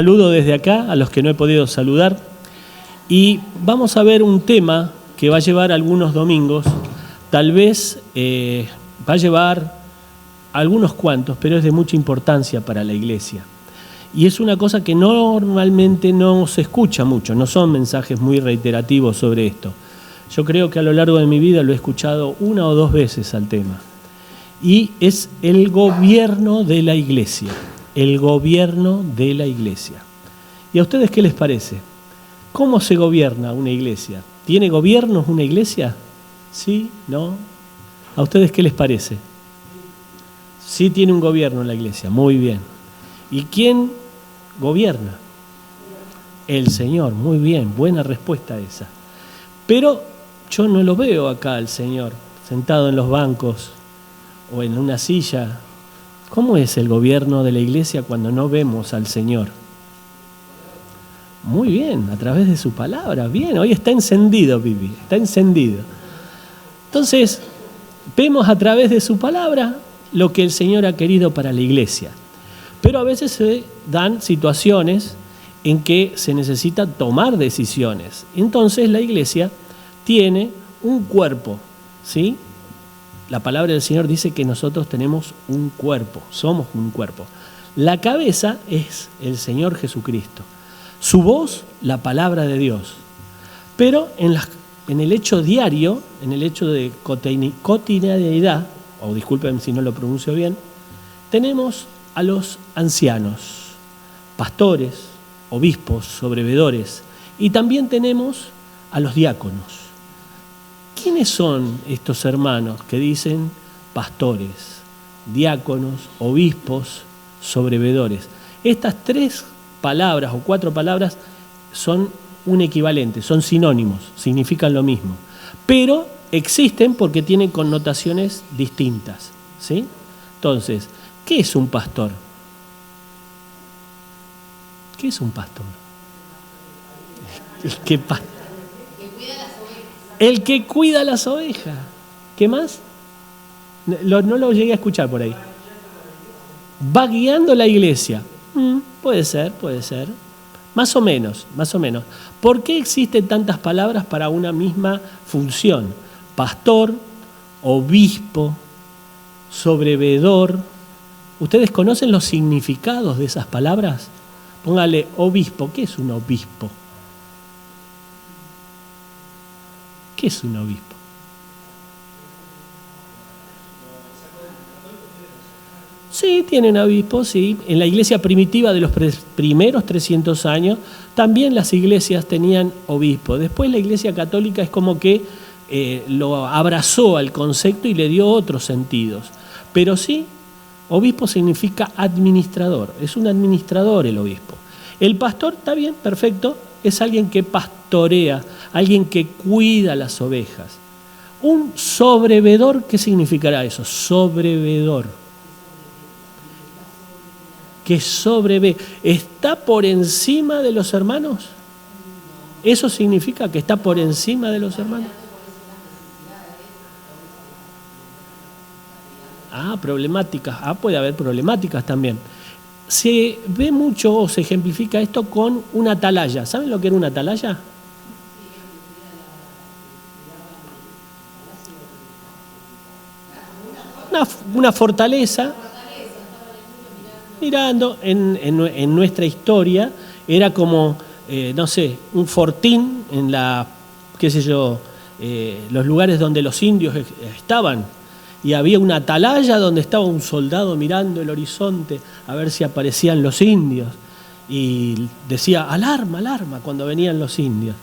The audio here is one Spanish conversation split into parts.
Saludo desde acá a los que no he podido saludar y vamos a ver un tema que va a llevar algunos domingos, tal vez va a llevar algunos cuantos, pero es de mucha importancia para la iglesia. Y es una cosa que normalmente no se escucha mucho, no son mensajes muy reiterativos sobre esto. Yo creo que a lo largo de mi vida lo he escuchado 1 o 2 veces al tema. Y es el gobierno de la iglesia. El gobierno de la iglesia. ¿Y a ustedes qué les parece? ¿Cómo se gobierna una iglesia? ¿Tiene gobiernos una iglesia? ¿Sí? ¿No? ¿A ustedes qué les parece? Sí tiene un gobierno la iglesia, muy bien. ¿Y quién gobierna? El Señor, muy bien, buena respuesta esa. Pero yo no lo veo acá al Señor, sentado en los bancos o en una silla. ¿Cómo es el gobierno de la iglesia cuando no vemos al Señor? Muy bien, a través de su palabra. Bien, hoy está encendido, Vivi, está encendido. Entonces, vemos a través de su palabra lo que el Señor ha querido para la iglesia. Pero a veces se dan situaciones en que se necesita tomar decisiones. Entonces la iglesia tiene un cuerpo, ¿sí? La palabra del Señor dice que nosotros tenemos un cuerpo, somos un cuerpo. La cabeza es el Señor Jesucristo. Su voz, la palabra de Dios. Pero en el hecho diario, en el hecho de cotidianidad, o disculpen si no lo pronuncio bien, tenemos a los ancianos, pastores, obispos, sobrevedores, y también tenemos a los diáconos. ¿Quiénes son estos hermanos que dicen pastores, diáconos, obispos, sobrevedores? Estas 3 palabras o 4 palabras son un equivalente, son sinónimos, significan lo mismo, pero existen porque tienen connotaciones distintas, ¿sí? Entonces, ¿qué es un pastor? ¿Qué es un pastor? El que cuida las ovejas. ¿Qué más? No lo llegué a escuchar por ahí. Va guiando la iglesia. Puede ser. Más o menos. ¿Por qué existen tantas palabras para una misma función? Pastor, obispo, sobrevedor. ¿Ustedes conocen los significados de esas palabras? Póngale obispo. ¿Qué es un obispo? ¿Qué es un obispo? Sí, tienen obispo, sí. En la iglesia primitiva de los primeros 300 años, también las iglesias tenían obispo. Después la iglesia católica es como que lo abrazó al concepto y le dio otros sentidos. Pero sí, obispo significa administrador, es un administrador el obispo. El pastor, está bien, perfecto, es alguien que pastorea, alguien que cuida las ovejas. Un sobrevedor, ¿qué significará eso? Sobrevedor. Que sobrevé. ¿Está por encima de los hermanos? ¿Eso significa que está por encima de los hermanos? Problemáticas. Puede haber problemáticas también. Se ve mucho o se ejemplifica esto con una atalaya. ¿Saben lo que era una atalaya? Una fortaleza. Mirando en nuestra historia, era como, un fortín en los lugares donde los indios estaban. Y había una atalaya donde estaba un soldado mirando el horizonte a ver si aparecían los indios. Y decía, alarma, alarma, cuando venían los indios.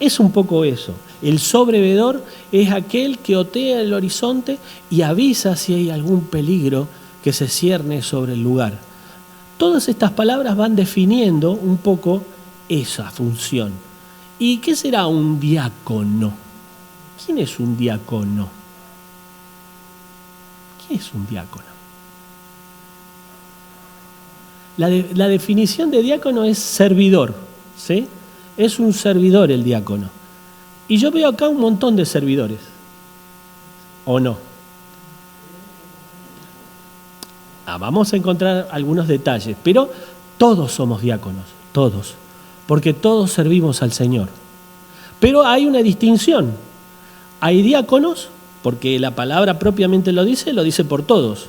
Es un poco eso. El sobrevedor es aquel que otea el horizonte y avisa si hay algún peligro que se cierne sobre el lugar. Todas estas palabras van definiendo un poco esa función. ¿Y qué será un diácono? ¿Quién es un diácono? ¿Qué es un diácono? La definición de diácono es servidor, ¿sí? Es un servidor el diácono. Y yo veo acá un montón de servidores, ¿o no? Vamos a encontrar algunos detalles, pero Todos somos diáconos, todos, porque todos servimos al Señor. Pero hay una distinción. Hay diáconos, porque la palabra propiamente lo dice por todos.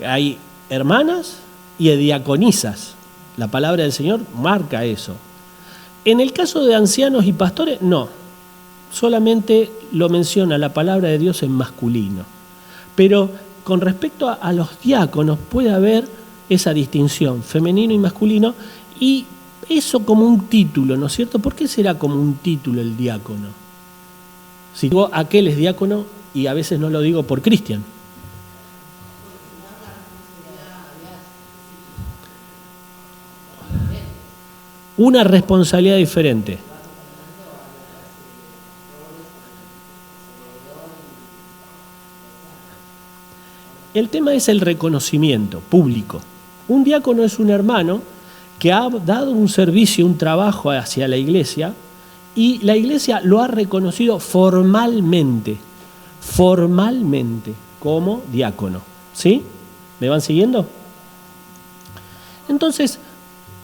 Hay hermanas y diaconisas. La palabra del Señor marca eso. En el caso de ancianos y pastores, no. Solamente lo menciona la palabra de Dios en masculino. Pero con respecto a los diáconos puede haber esa distinción, femenino y masculino, y eso como un título, ¿no es cierto? ¿Por qué será como un título el diácono? Si digo aquel es diácono, y a veces no lo digo por Cristian. Una responsabilidad diferente. El tema es el reconocimiento público. Un diácono es un hermano que ha dado un servicio, un trabajo hacia la iglesia, y la iglesia lo ha reconocido formalmente como diácono. ¿Sí? ¿Me van siguiendo? Entonces,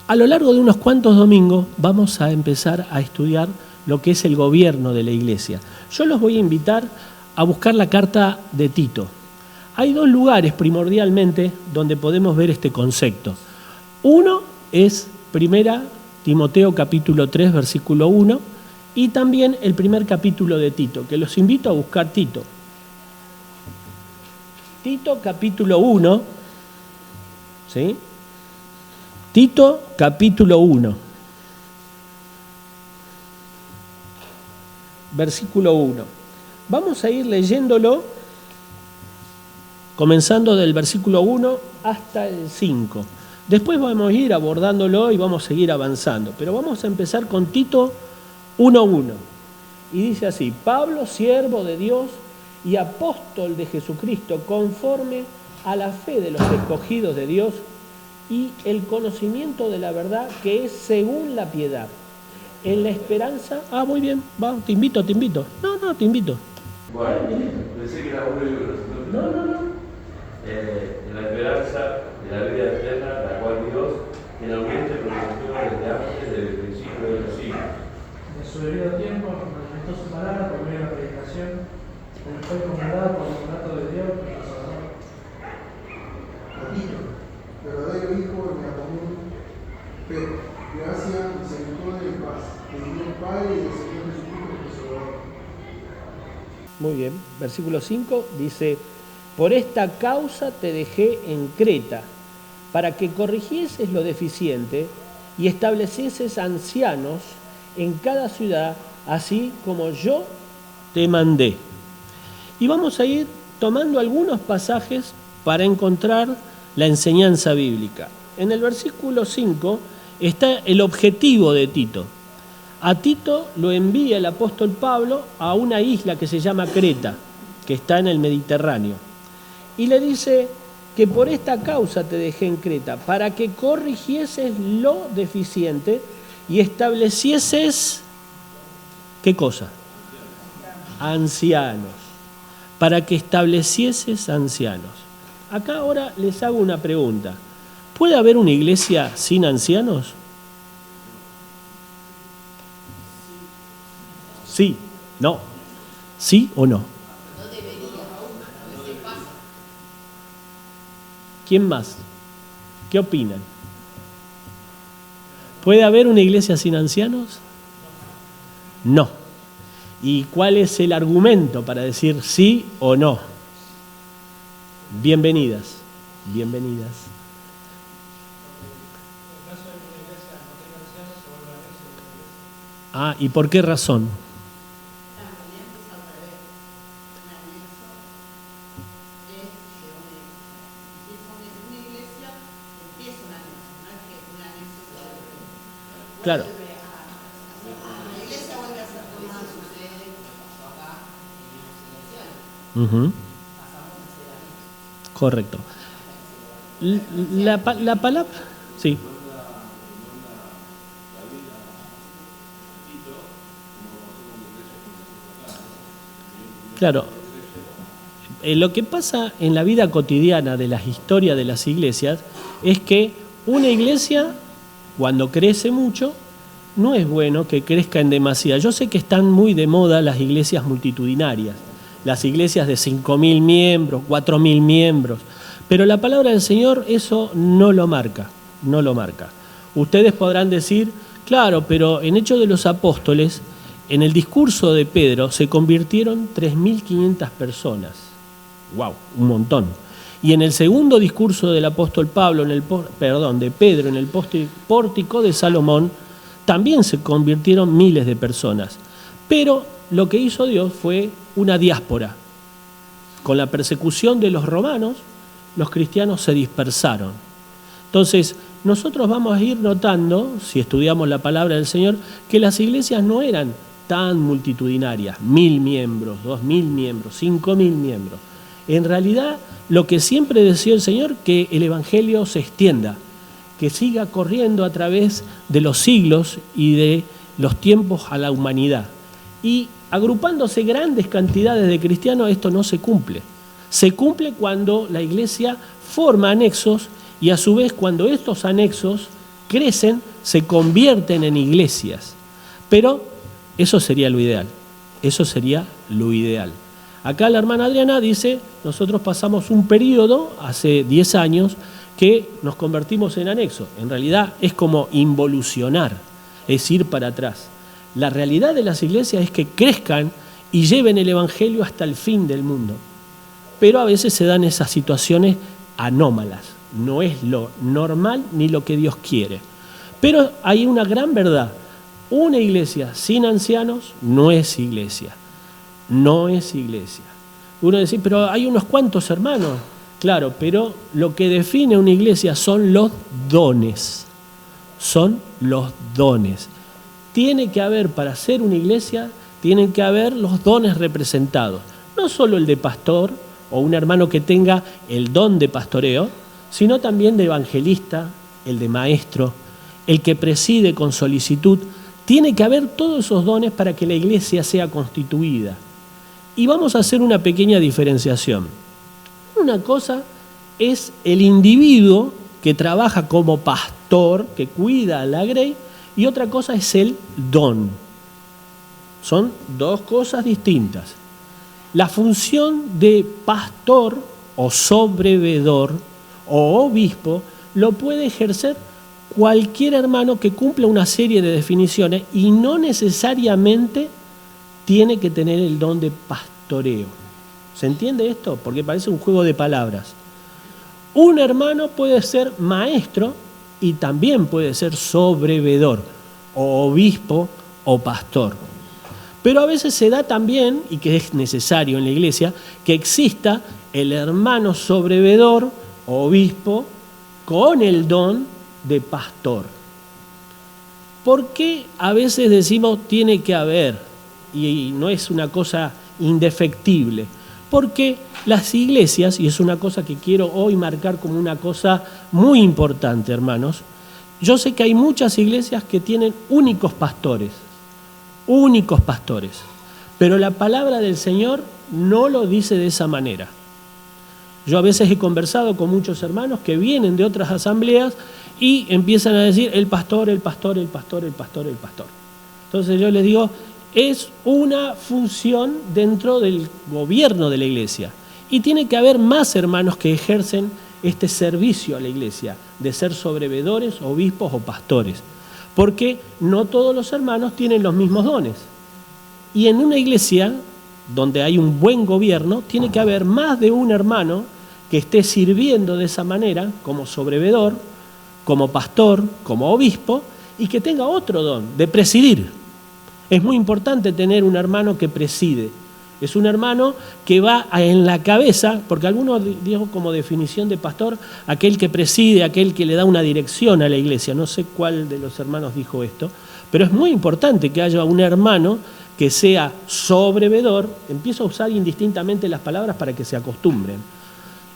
a lo largo de unos cuantos domingos vamos a empezar a estudiar lo que es el gobierno de la iglesia. Yo los voy a invitar a buscar la carta de Tito. Hay dos lugares primordialmente donde podemos ver este concepto. Uno es 1 Timoteo capítulo 3, versículo 1, y también el primer capítulo de Tito, que los invito a buscar Tito. Tito capítulo 1, ¿sí? Tito capítulo 1, versículo 1. Vamos a ir leyéndolo, comenzando del versículo 1 hasta el 5. Después vamos a ir abordándolo y vamos a seguir avanzando. Pero vamos a empezar con Tito 1:1. Y dice así: Pablo, siervo de Dios y apóstol de Jesucristo, conforme a la fe de los escogidos de Dios y el conocimiento de la verdad que es según la piedad, en la esperanza... muy bien, va, te invito. No, te invito. Bueno, pensé que era uno y uno. No. En la esperanza de la vida eterna, la cual Dios finalmente prometió desde antes del principio de los siglos. En su debido tiempo manifestó su palabra por medio de la predicación, como fue encomendada por el mandato de Dios y el Salvador. Tito, verdadero hijo de la común fe, gracia, misericordia y paz, de Dios Padre y del Señor Jesucristo nuestro Salvador. Muy bien, versículo 5 dice: por esta causa te dejé en Creta, para que corrigieses lo deficiente y establecieses ancianos en cada ciudad, así como yo te mandé. Y vamos a ir tomando algunos pasajes para encontrar la enseñanza bíblica. En el versículo 5 está el objetivo de Tito. A Tito lo envía el apóstol Pablo a una isla que se llama Creta, que está en el Mediterráneo. Y le dice que por esta causa te dejé en Creta, para que corrigieses lo deficiente y establecieses, ¿qué cosa? Ancianos. Para que establecieses ancianos. Acá ahora les hago una pregunta. ¿Puede haber una iglesia sin ancianos? Sí, no. ¿Sí o no? ¿Quién más? ¿Qué opinan? ¿Puede haber una iglesia sin ancianos? No. ¿Y cuál es el argumento para decir sí o no? Bienvenidas. ¿Y por qué razón? Claro. Correcto. La palabra, sí. Claro. Lo que pasa en la vida cotidiana de las historias de las iglesias es que una iglesia cuando crece mucho, no es bueno que crezca en demasía. Yo sé que están muy de moda las iglesias multitudinarias, las iglesias de 5.000 miembros, 4.000 miembros, pero la palabra del Señor eso no lo marca, no lo marca. Ustedes podrán decir, claro, pero en Hechos de los Apóstoles, en el discurso de Pedro se convirtieron 3.500 personas. ¡Wow! Un montón. Y en el segundo discurso del apóstol Pablo, de Pedro, en el pórtico de Salomón, también se convirtieron miles de personas. Pero lo que hizo Dios fue una diáspora. Con la persecución de los romanos, los cristianos se dispersaron. Entonces, nosotros vamos a ir notando, si estudiamos la palabra del Señor, que las iglesias no eran tan multitudinarias, 1.000 miembros, 2.000 miembros, 5.000 miembros. En realidad, lo que siempre deseó el Señor, que el Evangelio se extienda, que siga corriendo a través de los siglos y de los tiempos a la humanidad. Y agrupándose grandes cantidades de cristianos, esto no se cumple. Se cumple cuando la iglesia forma anexos y a su vez cuando estos anexos crecen, se convierten en iglesias. Pero eso sería lo ideal. Eso sería lo ideal. Acá la hermana Adriana dice, nosotros pasamos un periodo, hace 10 años, que nos convertimos en anexo. En realidad es como involucionar, es ir para atrás. La realidad de las iglesias es que crezcan y lleven el Evangelio hasta el fin del mundo. Pero a veces se dan esas situaciones anómalas. No es lo normal ni lo que Dios quiere. Pero hay una gran verdad. Una iglesia sin ancianos no es iglesia. No es iglesia. Uno dice, pero hay unos cuantos hermanos. Claro, pero lo que define una iglesia son los dones. Son los dones. Tiene que haber, para ser una iglesia, tienen que haber los dones representados. No solo el de pastor o un hermano que tenga el don de pastoreo, sino también de evangelista, el de maestro, el que preside con solicitud. Tiene que haber todos esos dones para que la iglesia sea constituida. Y vamos a hacer una pequeña diferenciación. Una cosa es el individuo que trabaja como pastor, que cuida a la grey, y otra cosa es el don. Son dos cosas distintas. La función de pastor o sobrevedor o obispo lo puede ejercer cualquier hermano que cumpla una serie de definiciones y no necesariamente tiene que tener el don de pastoreo. ¿Se entiende esto? Porque parece un juego de palabras. Un hermano puede ser maestro y también puede ser sobrevedor, o obispo o pastor. Pero a veces se da también, y que es necesario en la iglesia, que exista el hermano sobrevedor o obispo con el don de pastor. ¿Por qué a veces decimos tiene que haber? Y no es una cosa indefectible. Porque las iglesias, y es una cosa que quiero hoy marcar como una cosa muy importante, hermanos, yo sé que hay muchas iglesias que tienen únicos pastores, pero la palabra del Señor no lo dice de esa manera. Yo a veces he conversado con muchos hermanos que vienen de otras asambleas y empiezan a decir el pastor. Entonces yo les digo, es una función dentro del gobierno de la iglesia y tiene que haber más hermanos que ejercen este servicio a la iglesia, de ser sobrevedores, obispos o pastores, porque no todos los hermanos tienen los mismos dones. Y en una iglesia donde hay un buen gobierno, tiene que haber más de un hermano que esté sirviendo de esa manera, como sobrevedor, como pastor, como obispo, y que tenga otro don, de presidir. Es muy importante tener un hermano que preside. Es un hermano que va en la cabeza, porque algunos digo como definición de pastor, aquel que preside, aquel que le da una dirección a la iglesia. No sé cuál de los hermanos dijo esto, pero es muy importante que haya un hermano que sea sobrevedor. Empiezo a usar indistintamente las palabras para que se acostumbren.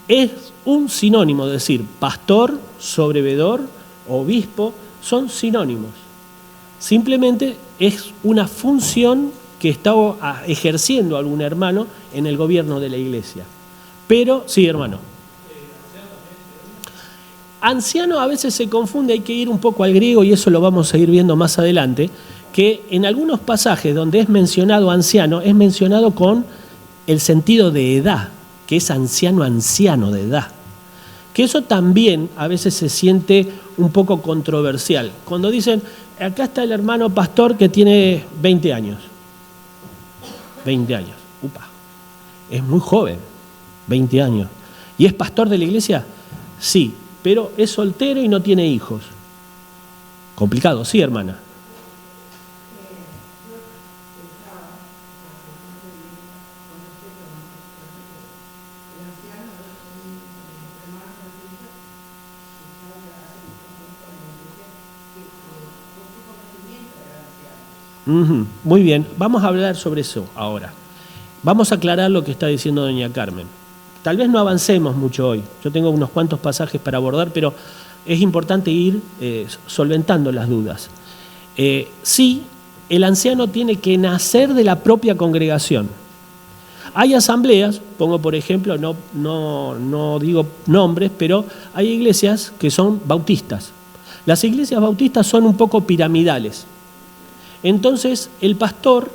Es un sinónimo, es decir, pastor, sobrevedor, obispo, son sinónimos. Simplemente es una función que está ejerciendo algún hermano en el gobierno de la iglesia. Pero, sí, hermano. Anciano a veces se confunde, hay que ir un poco al griego y eso lo vamos a ir viendo más adelante, que en algunos pasajes donde es mencionado anciano, es mencionado con el sentido de edad, que es anciano, anciano de edad. Que eso también a veces se siente un poco controversial. Cuando dicen, acá está el hermano pastor que tiene 20 años. 20 años, upa, es muy joven, 20 años. ¿Y es pastor de la iglesia? Sí, pero es soltero y no tiene hijos. Complicado, sí, hermana. Muy bien, vamos a hablar sobre eso ahora. Vamos a aclarar lo que está diciendo doña Carmen. Tal vez no avancemos mucho hoy. Yo tengo unos cuantos pasajes para abordar, pero es importante ir solventando las dudas. Sí, el anciano tiene que nacer de la propia congregación. Hay asambleas, pongo por ejemplo, no digo nombres, pero hay iglesias que son bautistas. Las iglesias bautistas son un poco piramidales. Entonces, el pastor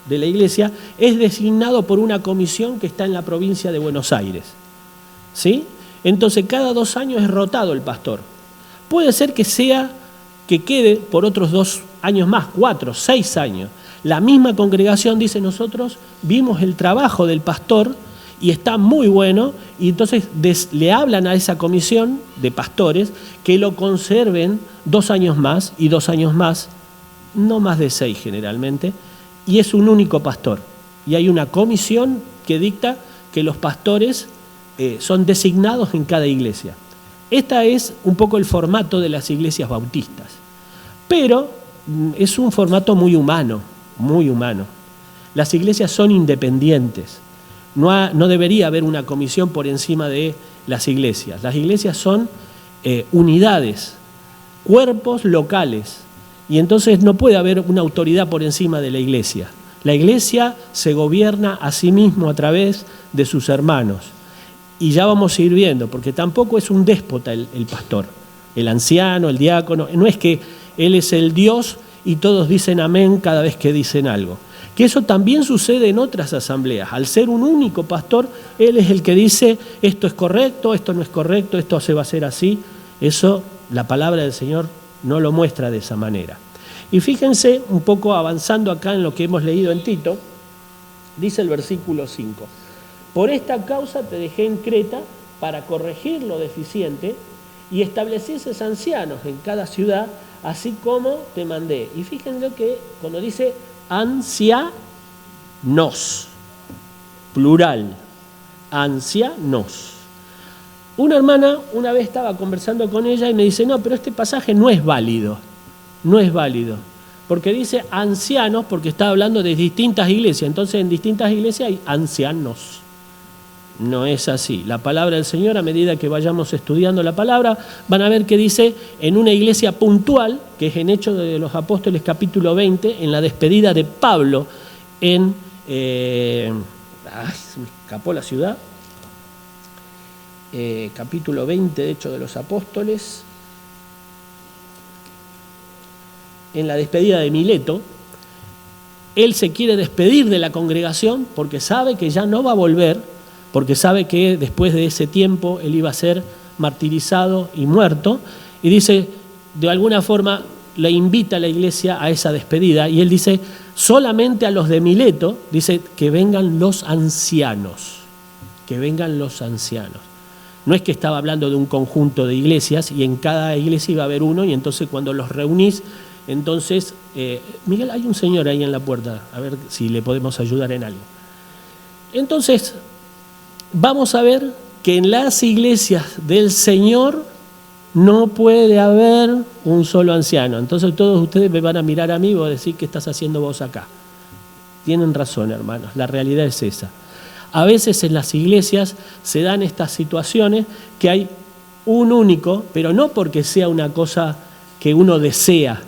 de la iglesia es designado por una comisión que está en la provincia de Buenos Aires. ¿Sí? Entonces, cada 2 años es rotado el pastor. Puede ser que quede por otros 2 años más, 4, 6 años. La misma congregación dice, nosotros vimos el trabajo del pastor y está muy bueno, y entonces le hablan a esa comisión de pastores que lo conserven 2 años más y 2 años más, no más de 6 generalmente, y es un único pastor. Y hay una comisión que dicta que los pastores son designados en cada iglesia. Este es un poco el formato de las iglesias bautistas. Pero es un formato muy humano, muy humano. Las iglesias son independientes. No debería haber una comisión por encima de las iglesias. Las iglesias son unidades, cuerpos locales. Y entonces no puede haber una autoridad por encima de la iglesia. La iglesia se gobierna a sí mismo a través de sus hermanos. Y ya vamos a ir viendo, porque tampoco es un déspota el pastor, el anciano, el diácono. No es que él es el Dios y todos dicen amén cada vez que dicen algo. Que eso también sucede en otras asambleas. Al ser un único pastor, él es el que dice esto es correcto, esto no es correcto, esto se va a hacer así. Eso la palabra del Señor no lo muestra de esa manera. Y fíjense, un poco avanzando acá en lo que hemos leído en Tito, dice el versículo 5. Por esta causa te dejé en Creta para corregir lo deficiente y establecieses ancianos en cada ciudad, así como te mandé. Y fíjense que cuando dice ancianos, plural, ancianos. Una hermana una vez estaba conversando con ella y me dice, no, pero este pasaje no es válido, porque dice ancianos porque está hablando de distintas iglesias, entonces en distintas iglesias hay ancianos. No es así. La palabra del Señor, a medida que vayamos estudiando la palabra, van a ver que dice en una iglesia puntual, que es en Hechos de los Apóstoles capítulo 20, en la despedida de Pablo en... se me escapó la ciudad. Capítulo 20 de Hechos de los Apóstoles, en la despedida de Mileto, él se quiere despedir de la congregación porque sabe que ya no va a volver, porque sabe que después de ese tiempo él iba a ser martirizado y muerto, y dice, de alguna forma le invita a la iglesia a esa despedida, y él dice, solamente a los de Mileto, dice, que vengan los ancianos, que vengan los ancianos. No es que estaba hablando de un conjunto de iglesias y en cada iglesia iba a haber uno y entonces cuando los reunís, entonces, Miguel, hay un señor ahí en la puerta, a ver si le podemos ayudar en algo. Entonces, vamos a ver que en las iglesias del Señor no puede haber un solo anciano. Entonces todos ustedes me van a mirar a mí y van a decir, ¿qué estás haciendo vos acá? Tienen razón, hermanos, la realidad es esa. A veces en las iglesias se dan estas situaciones que hay un único, pero no porque sea una cosa que uno desea.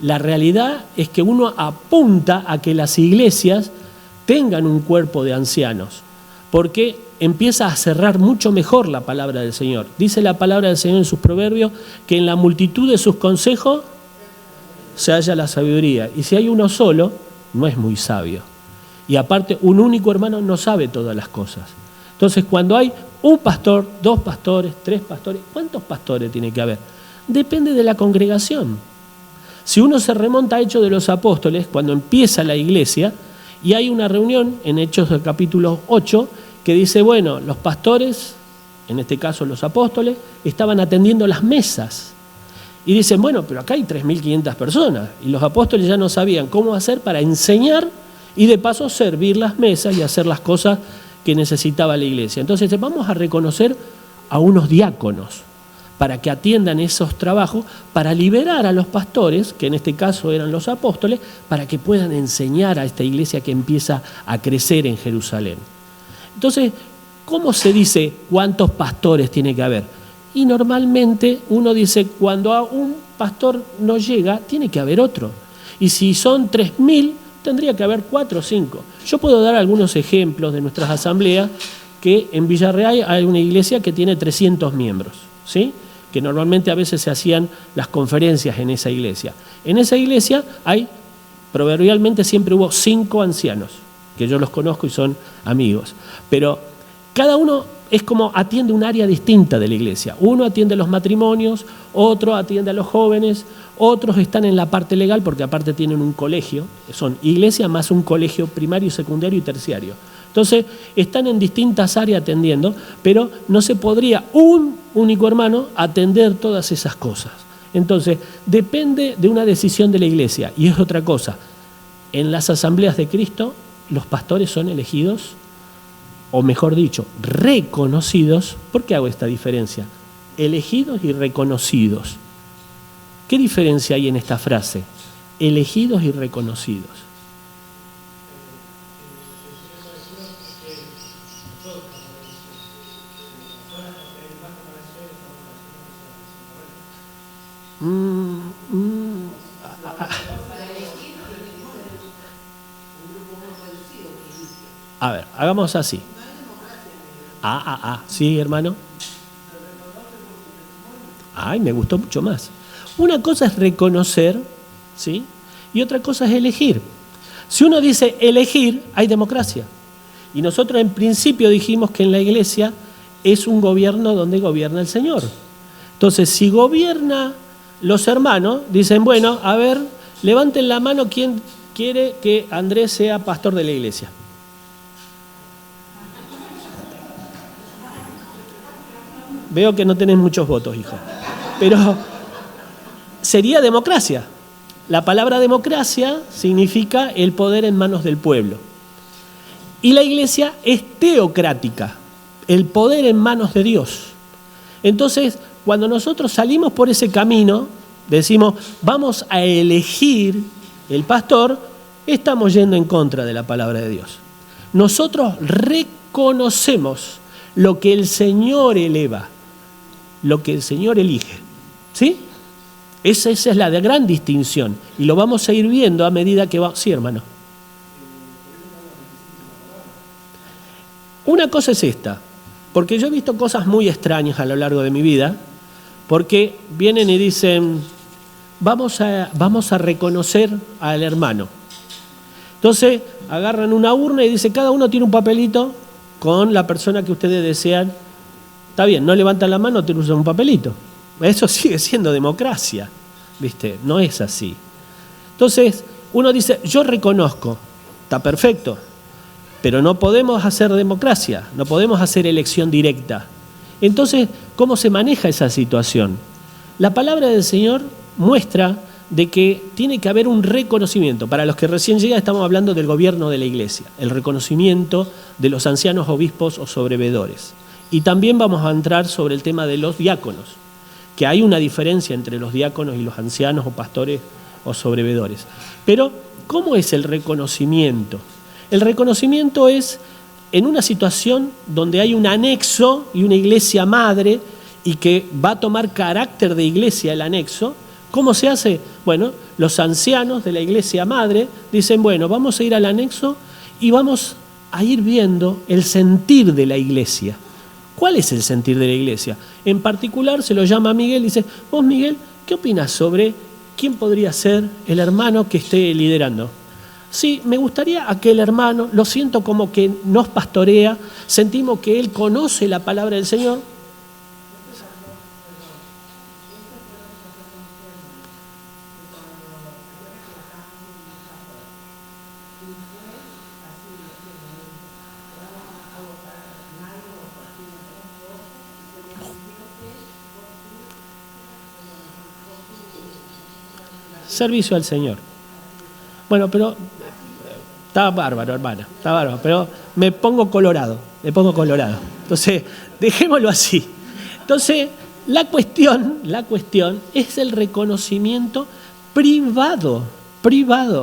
La realidad es que uno apunta a que las iglesias tengan un cuerpo de ancianos, porque empieza a cerrar mucho mejor la palabra del Señor. Dice la palabra del Señor en sus proverbios que en la multitud de sus consejos se halla la sabiduría. Y si hay uno solo, no es muy sabio. Y aparte, un único hermano no sabe todas las cosas. Entonces, cuando hay un pastor, 2 pastores, 3 pastores, ¿cuántos pastores tiene que haber? Depende de la congregación. Si uno se remonta a Hechos de los Apóstoles, cuando empieza la iglesia, y hay una reunión en Hechos del capítulo 8, que dice, bueno, los pastores, en este caso los apóstoles, estaban atendiendo las mesas. Y dicen, bueno, pero acá hay 3.500 personas, y los apóstoles ya no sabían cómo hacer para enseñar y de paso servir las mesas y hacer las cosas que necesitaba la iglesia. Entonces vamos a reconocer a unos diáconos para que atiendan esos trabajos, para liberar a los pastores, que en este caso eran los apóstoles, para que puedan enseñar a esta iglesia que empieza a crecer en Jerusalén. Entonces, ¿cómo se dice cuántos pastores tiene que haber? Y normalmente uno dice, cuando a un pastor no llega, tiene que haber otro. Y si son 3.000, tendría que haber 4 o 5. Yo puedo dar algunos ejemplos de nuestras asambleas, que en Villarreal hay una iglesia que tiene 300 miembros, ¿sí? Que normalmente a veces se hacían las conferencias en esa iglesia. En esa iglesia proverbialmente siempre hubo 5 ancianos, que yo los conozco y son amigos. Pero cada uno es como atiende un área distinta de la iglesia. Uno atiende los matrimonios, otro atiende a los jóvenes, otros están en la parte legal porque aparte tienen un colegio, son iglesia más un colegio primario, secundario y terciario. Entonces están en distintas áreas atendiendo, pero no se podría un único hermano atender todas esas cosas. Entonces depende de una decisión de la iglesia. Y es otra cosa, en las asambleas de Cristo los pastores son elegidos, o mejor dicho, reconocidos. ¿Por qué hago esta diferencia? Elegidos y reconocidos. ¿Qué diferencia hay en esta frase? Elegidos y reconocidos. A ver, hagamos así. Sí, hermano. Ay, me gustó mucho más. Una cosa es reconocer, ¿sí? Y otra cosa es elegir. Si uno dice elegir, hay democracia. Y nosotros en principio dijimos que en la iglesia es un gobierno donde gobierna el Señor. Entonces, si gobierna los hermanos, dicen, bueno, a ver, levanten la mano quien quiere que Andrés sea pastor de la iglesia. Veo que no tenés muchos votos, hijo. Pero sería democracia. La palabra democracia significa el poder en manos del pueblo. Y la iglesia es teocrática, el poder en manos de Dios. Entonces, cuando nosotros salimos por ese camino, decimos, vamos a elegir el pastor, estamos yendo en contra de la palabra de Dios. Nosotros reconocemos lo que el Señor eleva, lo que el Señor elige, ¿sí? Esa es la gran distinción y lo vamos a ir viendo a medida que va. Sí, hermano. Una cosa es esta, porque yo he visto cosas muy extrañas a lo largo de mi vida, porque vienen y dicen, vamos a reconocer al hermano. Entonces agarran una urna y dice, cada uno tiene un papelito con la persona que ustedes desean. Está bien, no levantan la mano, te usan un papelito. Eso sigue siendo democracia, ¿viste? No es así. Entonces, uno dice, yo reconozco, está perfecto, pero no podemos hacer democracia, no podemos hacer elección directa. Entonces, ¿cómo se maneja esa situación? La palabra del Señor muestra de que tiene que haber un reconocimiento. Para los que recién llegan, estamos hablando del gobierno de la iglesia, el reconocimiento de los ancianos, obispos o sobrevedores. Y también vamos a entrar sobre el tema de los diáconos, que hay una diferencia entre los diáconos y los ancianos o pastores o sobrevedores. Pero, ¿cómo es el reconocimiento? El reconocimiento es en una situación donde hay un anexo y una iglesia madre y que va a tomar carácter de iglesia el anexo. ¿Cómo se hace? Bueno, los ancianos de la iglesia madre dicen, bueno, vamos a ir al anexo y vamos a ir viendo el sentir de la iglesia. ¿Cuál es el sentir de la iglesia? En particular se lo llama a Miguel y dice, vos Miguel, ¿qué opinas sobre quién podría ser el hermano que esté liderando? Sí, me gustaría aquel hermano, lo siento como que nos pastorea, sentimos que él conoce la palabra del Señor. Servicio al Señor. Bueno, pero está bárbaro, hermana, está bárbaro, pero me pongo colorado. Entonces, dejémoslo así. Entonces, la cuestión es el reconocimiento privado.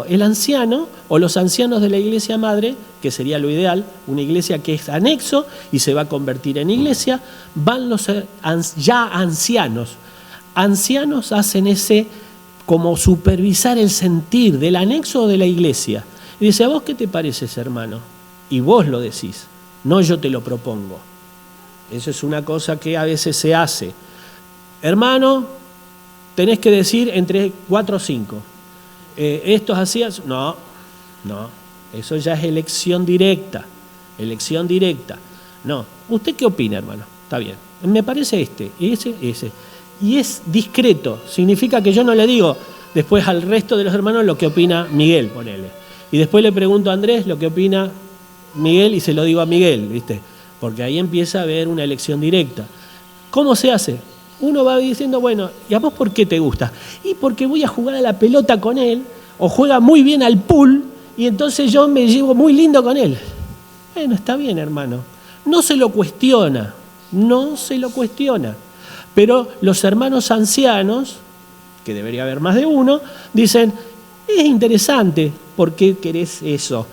El anciano o los ancianos de la iglesia madre, que sería lo ideal, una iglesia que es anexo y se va a convertir en iglesia, van los ya ancianos. Ancianos hacen ese como supervisar el sentir del anexo de la iglesia. Y dice, ¿a vos qué te parece, hermano? Y vos lo decís, no yo te lo propongo. Eso es una cosa que a veces se hace. Hermano, tenés que decir entre 4 o 5. ¿Esto es así? No, eso ya es elección directa. No, ¿usted qué opina, hermano? Está bien, me parece ese. Y es discreto, significa que yo no le digo después al resto de los hermanos lo que opina Miguel, ponele. Y después le pregunto a Andrés lo que opina Miguel y se lo digo a Miguel, ¿viste? Porque ahí empieza a haber una elección directa. ¿Cómo se hace? Uno va diciendo, bueno, ¿y a vos por qué te gusta? Y porque voy a jugar a la pelota con él, o juega muy bien al pool, y entonces yo me llevo muy lindo con él. Bueno, está bien, hermano. No se lo cuestiona. Pero los hermanos ancianos, que debería haber más de uno, dicen, es interesante, ¿por qué querés eso?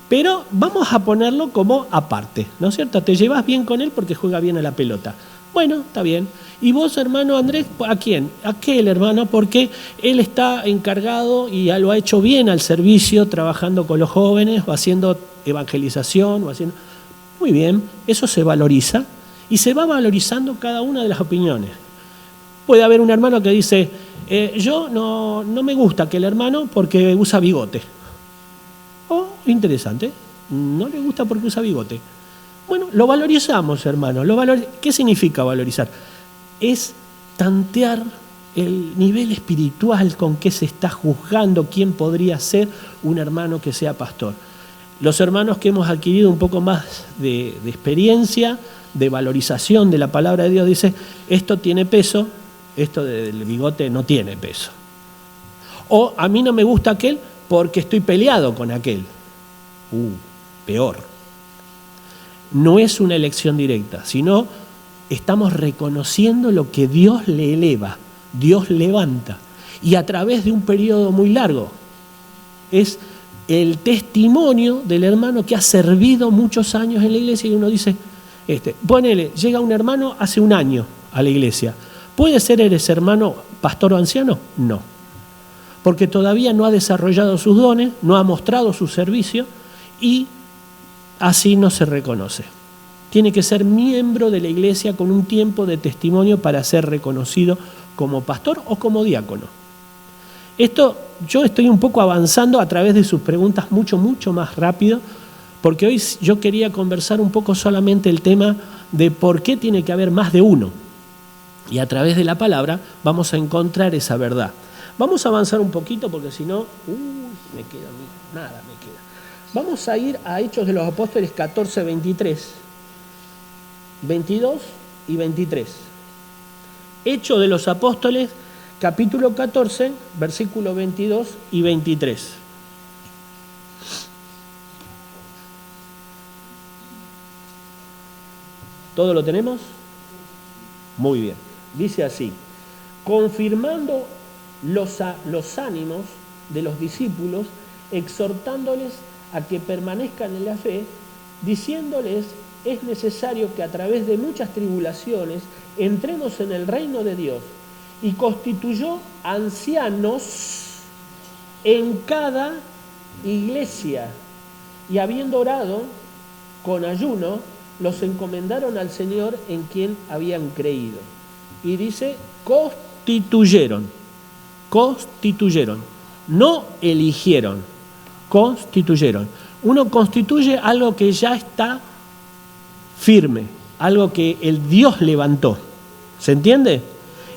Pero vamos a ponerlo como aparte, ¿no es cierto? Te llevas bien con él porque juega bien a la pelota. Bueno, está bien. ¿Y vos, hermano Andrés, a quién? ¿A aquel hermano? Porque él está encargado y ya lo ha hecho bien al servicio, trabajando con los jóvenes, o haciendo evangelización, o haciendo... Muy bien, eso se valoriza. Y se va valorizando cada una de las opiniones. Puede haber un hermano que dice, yo no me gusta aquel hermano porque usa bigote. Interesante, no le gusta porque usa bigote. Bueno, lo valorizamos, hermano. ¿Qué significa valorizar? Es tantear el nivel espiritual con que se está juzgando quién podría ser un hermano que sea pastor. Los hermanos que hemos adquirido un poco más de experiencia, de valorización de la palabra de Dios, dice, esto tiene peso, esto del bigote no tiene peso. O a mí no me gusta aquel porque estoy peleado con aquel. Peor. No es una elección directa, sino estamos reconociendo lo que Dios le eleva, Dios levanta. Y a través de un periodo muy largo. Es el testimonio del hermano que ha servido muchos años en la iglesia y uno dice, ponele, llega un hermano hace un año a la iglesia. ¿Puede ser ese hermano pastor o anciano? No. Porque todavía no ha desarrollado sus dones, no ha mostrado su servicio y así no se reconoce. Tiene que ser miembro de la iglesia con un tiempo de testimonio para ser reconocido como pastor o como diácono. Esto yo estoy un poco avanzando a través de sus preguntas mucho más rápido, porque hoy yo quería conversar un poco solamente el tema de por qué tiene que haber más de uno. Y a través de la palabra vamos a encontrar esa verdad. Vamos a avanzar un poquito porque si no, nada me queda. Vamos a ir a Hechos de los Apóstoles 14, 23, 22 y 23. Hechos de los Apóstoles, capítulo 14, versículo 22 y 23. ¿Todo lo tenemos? Muy bien. Dice así, confirmando los ánimos de los discípulos, exhortándoles a que permanezcan en la fe, diciéndoles, es necesario que a través de muchas tribulaciones entremos en el reino de Dios, y constituyó ancianos en cada iglesia, y habiendo orado, con ayuno, los encomendaron al Señor en quien habían creído. Y dice, constituyeron, no eligieron, constituyeron. Uno constituye algo que ya está firme, algo que el Dios levantó. ¿Se entiende?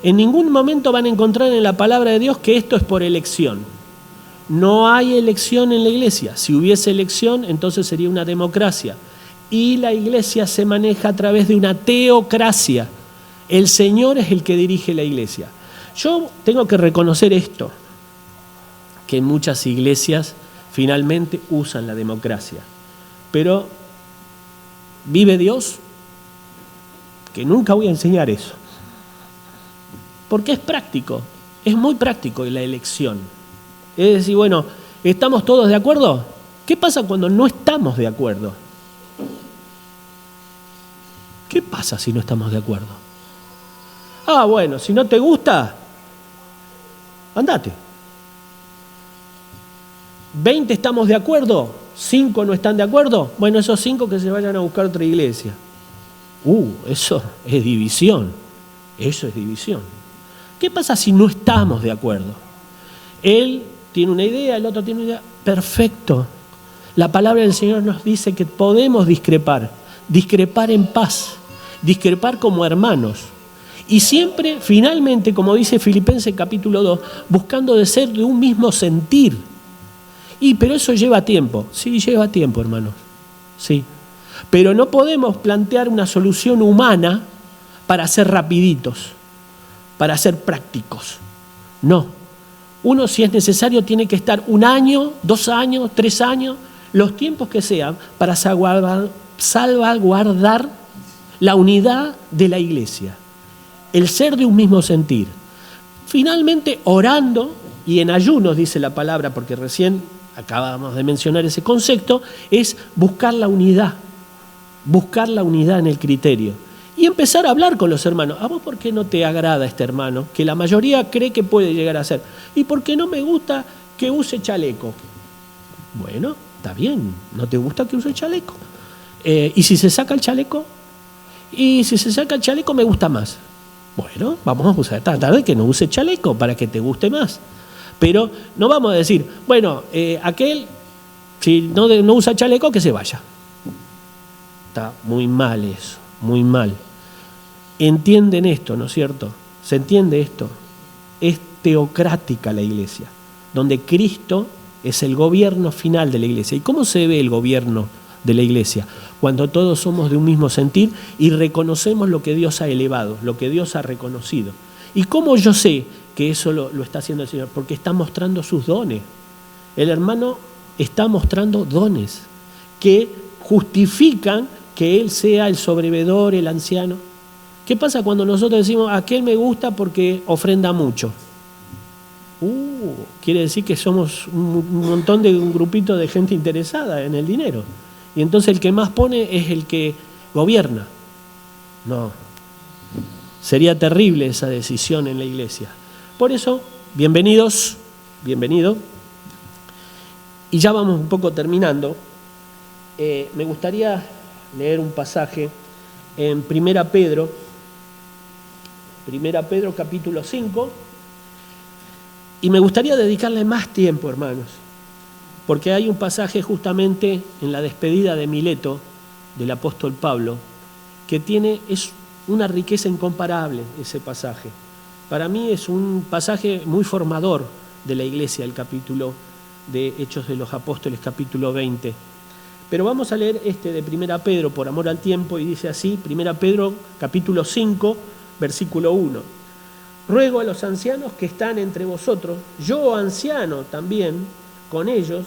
En ningún momento van a encontrar en la palabra de Dios que esto es por elección. No hay elección en la iglesia. Si hubiese elección, entonces sería una democracia. Y la iglesia se maneja a través de una teocracia. El Señor es el que dirige la iglesia. Yo tengo que reconocer esto, que en muchas iglesias finalmente usan la democracia. Pero vive Dios, que nunca voy a enseñar eso. Porque es práctico, es muy práctico la elección. Es decir, bueno, ¿estamos todos de acuerdo? ¿Qué pasa cuando no estamos de acuerdo? ¿Qué pasa si no estamos de acuerdo? Ah, bueno, si no te gusta, andate. 20 estamos de acuerdo, 5 no están de acuerdo. Bueno, esos 5 que se vayan a buscar otra iglesia. Eso es división. Eso es división. ¿Qué pasa si no estamos de acuerdo? Él tiene una idea, el otro tiene una idea. Perfecto. La palabra del Señor nos dice que podemos discrepar en paz, discrepar como hermanos. Y siempre, finalmente, como dice Filipenses capítulo 2, buscando de ser de un mismo sentir. Pero eso lleva tiempo. Sí, lleva tiempo, hermanos. Sí. Pero no podemos plantear una solución humana para ser rapiditos, para ser prácticos. No. Uno, si es necesario, tiene que estar 1 año, 2 años, 3 años, los tiempos que sean, para salvaguardar la unidad de la iglesia. El ser de un mismo sentir. Finalmente, orando y en ayunos, dice la palabra, porque recién acabamos de mencionar ese concepto, es buscar la unidad en el criterio. Y empezar a hablar con los hermanos. ¿A vos por qué no te agrada este hermano? Que la mayoría cree que puede llegar a ser. ¿Y por qué no me gusta que use chaleco? Bueno, está bien, no te gusta que use chaleco. ¿Y si se saca el chaleco? Y si se saca el chaleco me gusta más. Bueno, vamos a tratar de que no use chaleco para que te guste más. Pero no vamos a decir, bueno, aquel, si no usa chaleco, que se vaya. Está muy mal eso, muy mal. Entienden esto, ¿no es cierto? ¿Se entiende esto? Es teocrática la iglesia, donde Cristo es el gobierno final de la iglesia. ¿Y cómo se ve el gobierno de la iglesia? Cuando todos somos de un mismo sentir y reconocemos lo que Dios ha elevado, lo que Dios ha reconocido. ¿Y cómo yo sé que eso lo está haciendo el Señor? Porque está mostrando sus dones. El hermano está mostrando dones que justifican que Él sea el sobrevedor, el anciano. ¿Qué pasa cuando nosotros decimos, aquel me gusta porque ofrenda mucho? Quiere decir que somos un grupito de gente interesada en el dinero. Y entonces el que más pone es el que gobierna. No. Sería terrible esa decisión en la iglesia. Por eso, bienvenido. Y ya vamos un poco terminando. Me gustaría leer un pasaje en 1 Pedro capítulo 5. Y me gustaría dedicarle más tiempo, hermanos, porque hay un pasaje justamente en la despedida de Mileto, del apóstol Pablo, que es una riqueza incomparable ese pasaje. Para mí es un pasaje muy formador de la iglesia, el capítulo de Hechos de los Apóstoles, capítulo 20. Pero vamos a leer de 1 Pedro, por amor al tiempo, y dice así, 1 Pedro, capítulo 5, versículo 1. Ruego a los ancianos que están entre vosotros, yo anciano también, con ellos,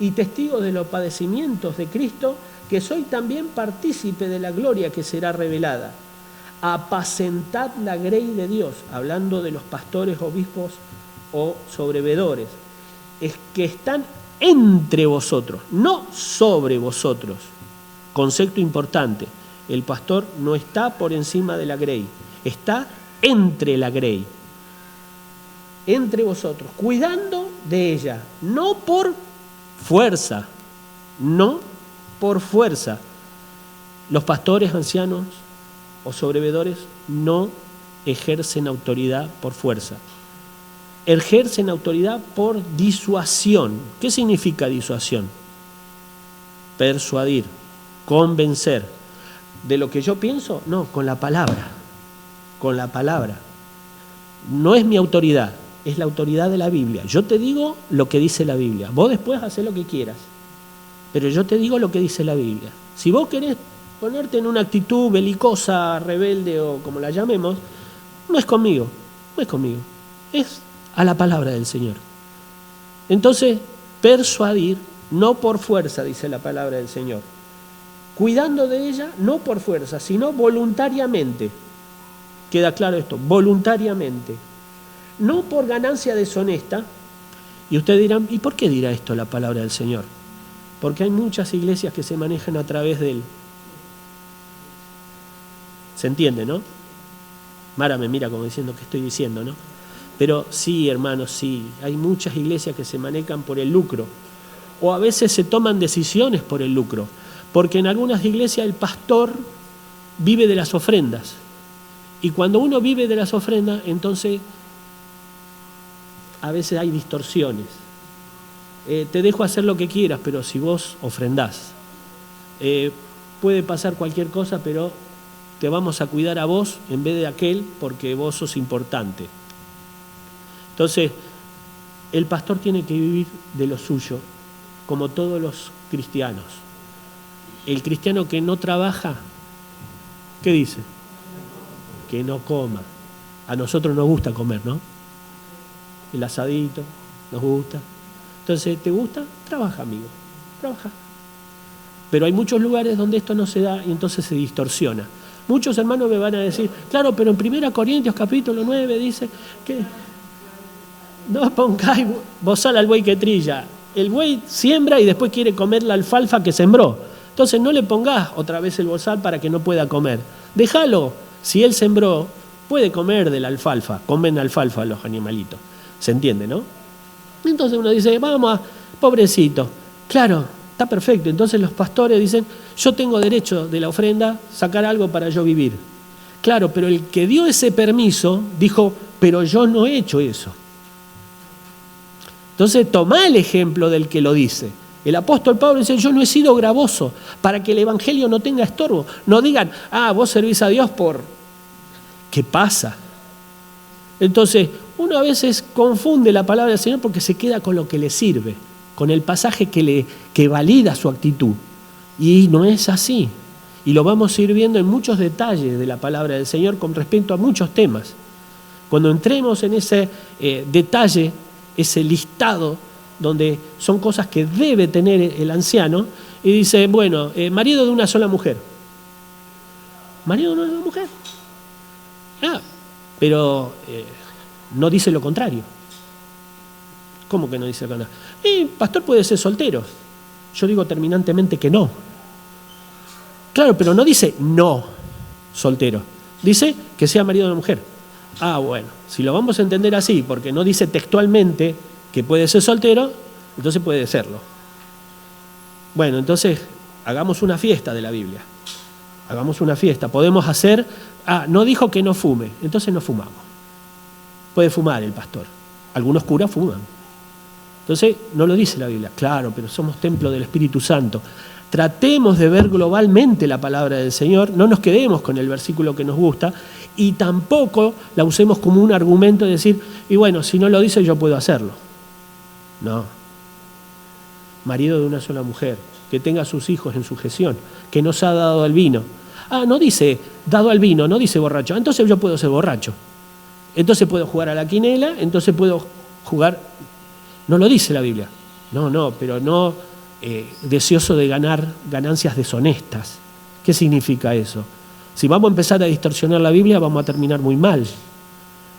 y testigo de los padecimientos de Cristo, que soy también partícipe de la gloria que será revelada. Apacentad la grey de Dios, hablando de los pastores, obispos o sobrevedores, es que están entre vosotros, no sobre vosotros. Concepto importante, el pastor no está por encima de la grey, está entre la grey, entre vosotros, cuidando de ella, no por fuerza, Los pastores, ancianos o sobrevedores no ejercen autoridad por fuerza. Ejercen autoridad por disuasión. ¿Qué significa disuasión? Persuadir, convencer. ¿De lo que yo pienso? No, con la palabra. Con la palabra. No es mi autoridad, es la autoridad de la Biblia. Yo te digo lo que dice la Biblia. Vos después hacés lo que quieras. Pero yo te digo lo que dice la Biblia. Si vos querés ponerte en una actitud belicosa, rebelde o como la llamemos, no es conmigo, no es conmigo. Es a la palabra del Señor. Entonces, persuadir, no por fuerza, dice la palabra del Señor. Cuidando de ella, no por fuerza, sino voluntariamente. Queda claro esto, voluntariamente. No por ganancia deshonesta. Y ustedes dirán, ¿y por qué dirá esto la palabra del Señor? Porque hay muchas iglesias que se manejan a través del... ¿Se entiende, no? Mara me mira como diciendo que estoy diciendo, ¿no? Pero sí, hermanos, sí. Hay muchas iglesias que se manejan por el lucro. O a veces se toman decisiones por el lucro. Porque en algunas iglesias el pastor vive de las ofrendas. Y cuando uno vive de las ofrendas, entonces a veces hay distorsiones. Te dejo hacer lo que quieras, pero si vos ofrendás. Puede pasar cualquier cosa, pero te vamos a cuidar a vos en vez de aquel porque vos sos importante. Entonces, el pastor tiene que vivir de lo suyo, como todos los cristianos. El cristiano que no trabaja, ¿qué dice? Que no coma. A nosotros nos gusta comer, ¿no? El asadito, nos gusta. Entonces, ¿te gusta? Trabaja, amigo, trabaja. Pero hay muchos lugares donde esto no se da y entonces se distorsiona. Muchos hermanos me van a decir, claro, pero en 1 Corintios capítulo 9 dice que no pongáis bozal al buey que trilla. El buey siembra y después quiere comer la alfalfa que sembró. Entonces no le pongas otra vez el bozal para que no pueda comer. Déjalo. Si él sembró, puede comer de la alfalfa. Comen alfalfa los animalitos. ¿Se entiende, no? Entonces uno dice, vamos, pobrecito. Claro, está perfecto. Entonces los pastores dicen, yo tengo derecho de la ofrenda, sacar algo para yo vivir. Claro, pero el que dio ese permiso dijo, pero yo no he hecho eso. Entonces tomá el ejemplo del que lo dice. El apóstol Pablo dice, yo no he sido gravoso para que el evangelio no tenga estorbo. No digan, vos servís a Dios por... ¿Qué pasa? Entonces, uno a veces confunde la palabra del Señor porque se queda con lo que le sirve, con el pasaje que valida su actitud. Y no es así. Y lo vamos a ir viendo en muchos detalles de la palabra del Señor con respecto a muchos temas. Cuando entremos en ese detalle, ese listado, donde son cosas que debe tener el anciano, y dice, bueno, marido de una sola mujer. ¿Marido de una sola mujer? Pero no dice lo contrario. ¿Cómo que no dice lo contrario? Pastor puede ser soltero. Yo digo terminantemente que no. Claro, pero no dice no soltero. Dice que sea marido de una mujer. Bueno, si lo vamos a entender así, porque no dice textualmente que puede ser soltero, entonces puede serlo. Bueno, entonces hagamos una fiesta de la Biblia. Hagamos una fiesta. Podemos hacer... no dijo que no fume, entonces no fumamos. Puede fumar el pastor. Algunos curas fuman. Entonces, no lo dice la Biblia. Claro, pero somos templo del Espíritu Santo. Tratemos de ver globalmente la palabra del Señor. No nos quedemos con el versículo que nos gusta y tampoco la usemos como un argumento de decir, y bueno, si no lo dice yo puedo hacerlo. No. Marido de una sola mujer, que tenga a sus hijos en sujeción, que no se ha dado al vino. No dice dado al vino, no dice borracho. Entonces yo puedo ser borracho. Entonces puedo jugar a la quinela, entonces puedo jugar... No lo dice la Biblia. No, pero no deseoso de ganar ganancias deshonestas. ¿Qué significa eso? Si vamos a empezar a distorsionar la Biblia, vamos a terminar muy mal.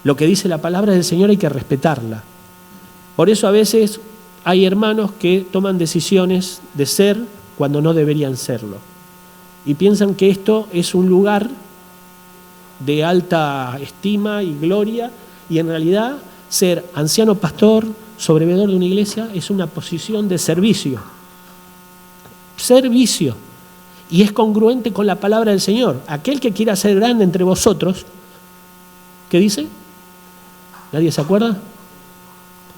Lo que dice la palabra del Señor hay que respetarla. Por eso a veces hay hermanos que toman decisiones de ser cuando no deberían serlo. Y piensan que esto es un lugar de alta estima y gloria, y en realidad ser anciano pastor, sobrevedor de una iglesia, es una posición de servicio. Servicio. y es congruente con la palabra del Señor. Aquel que quiera ser grande entre vosotros, ¿qué dice? ¿Nadie se acuerda?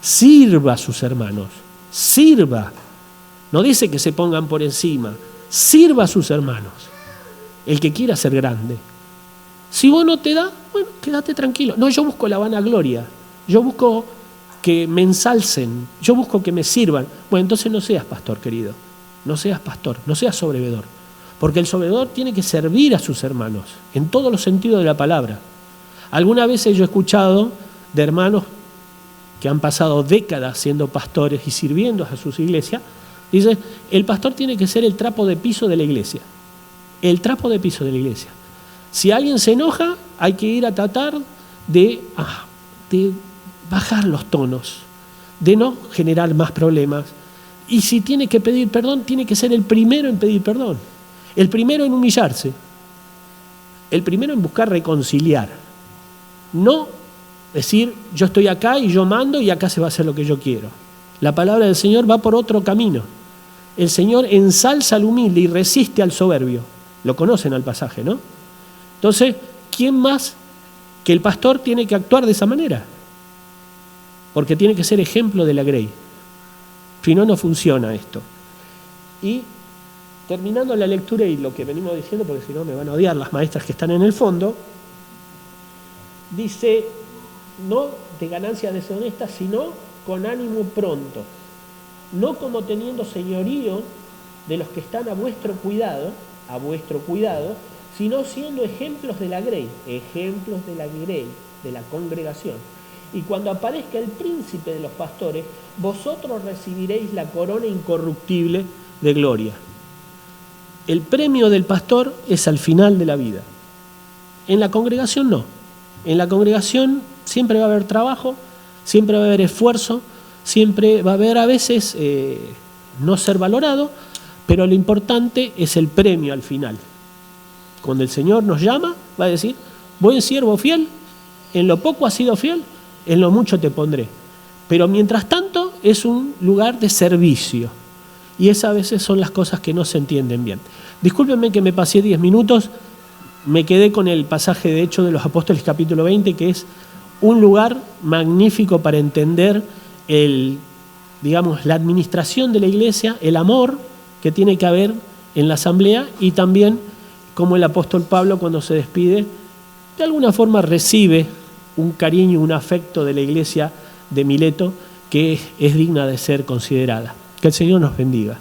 Sirva a sus hermanos, sirva. No dice que se pongan por encima, sirva a sus hermanos. El que quiera ser grande. Si vos no te da, bueno, quédate tranquilo. No, yo busco la vanagloria, yo busco que me ensalcen, yo busco que me sirvan. Bueno, entonces no seas pastor, querido. No seas pastor, no seas sobrevedor. Porque el sobrevedor tiene que servir a sus hermanos, en todos los sentidos de la palabra. Algunas veces yo he escuchado de hermanos que han pasado décadas siendo pastores y sirviendo a sus iglesias, dice, el pastor tiene que ser el trapo de piso de la iglesia. El trapo de piso de la iglesia. Si alguien se enoja, hay que ir a tratar de bajar los tonos, de no generar más problemas. Y si tiene que pedir perdón, tiene que ser el primero en pedir perdón, el primero en humillarse, el primero en buscar reconciliar. No decir, yo estoy acá y yo mando y acá se va a hacer lo que yo quiero. La palabra del Señor va por otro camino. El Señor ensalza al humilde y resiste al soberbio. Lo conocen al pasaje, ¿no? Entonces, ¿quién más que el pastor tiene que actuar de esa manera? Porque tiene que ser ejemplo de la grey. Si no, no funciona esto. Y terminando la lectura y lo que venimos diciendo, porque si no me van a odiar las maestras que están en el fondo, dice, no de ganancia deshonesta, sino con ánimo pronto, no como teniendo señorío de los que están a vuestro cuidado, sino siendo ejemplos de la grey, de la congregación. Y cuando aparezca el príncipe de los pastores, vosotros recibiréis la corona incorruptible de gloria. El premio del pastor es al final de la vida. En la congregación no. En la congregación siempre va a haber trabajo, siempre va a haber esfuerzo, siempre va a haber a veces no ser valorado, pero lo importante es el premio al final. Cuando el Señor nos llama, va a decir, buen siervo fiel, en lo poco has sido fiel, en lo mucho te pondré. Pero mientras tanto es un lugar de servicio. Y esas a veces son las cosas que no se entienden bien. Discúlpenme que me pasé 10 minutos, me quedé con el pasaje de Hechos de los Apóstoles capítulo 20, que es un lugar magnífico para entender la administración de la iglesia, el amor que tiene que haber en la asamblea y también como el apóstol Pablo cuando se despide, de alguna forma recibe un cariño, un afecto de la iglesia de Mileto que es digna de ser considerada. Que el Señor nos bendiga.